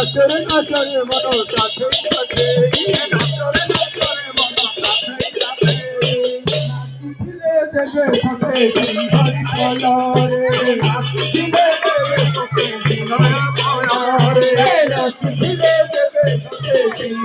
নাচরে নাচরে মন কাছে কাছে নাচরে নাচরে মন কাছে কাছে নাচিলে দেবে সতে হরি পলরে নাচিলে দেবে সতে হরি পলরে নাচিলে দেবে সতে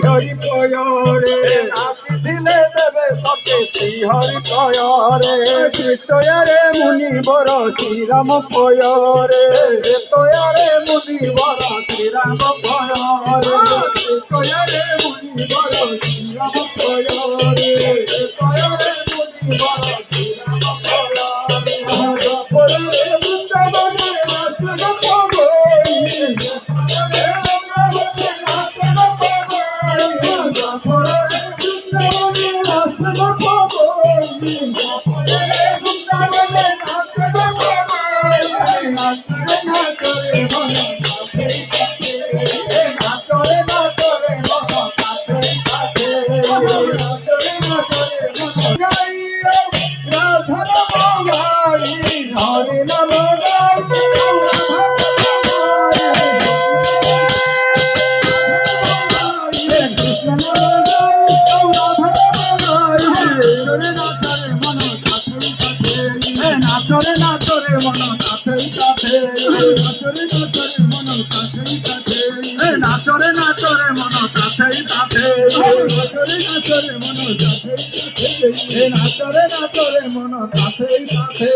হরি পলরে নাচিলে দেবে সতে হরি পলরে কৃষ্ণয়ারে মুনি বর শ্রীরাম পয়রে কৃষ্ণয়ারে মুনি বর শ্রীরাম পয়রে কৃষ্ণয়ারে মুনি বর শ্রীরাম পয়রে কৃষ্ণয়ারে মুনি বর শ্রীরাম পয়রে পয়রে বৃন্দাবনে নাচন পাবই পয়রে বৃন্দাবনে নাচন পাবই পয়রে বৃন্দাবনে নাচন পাবই পয়রে বৃন্দাবনে নাচন পাবই নাচরে নাচরে মন কাছে কাছে নাচরে নাচরে মন কাছে কাছে নাচরে নাচরে মন গাইও রাধার বাঙালি হরে নাম গাইতে নাচরে নাচরে মন কাছে কাছে নাচরে নাচরে মন কাছে কাছে নাচরে নাচরে মন কাছে কাছে নাচরে নাচরে মন কাছে কাছে নাচরে নাচরে মন কাছে কাছে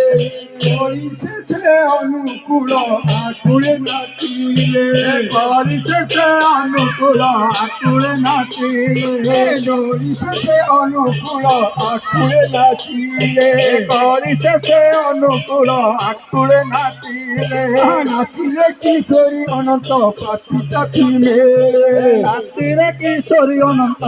পরিশেষে অনুকূল আকুলে নাচিলে পরিশেষে অনুকূল আকুলে নাচিলে পরিশেষে অনুকূল আকুলে নাচিলে পরিশেষে অনুকূল আকুলে নাচিলে নাচিলে কিশোরী অনন্ত পাখি মেলে নাচিলে কিশোরী অনন্ত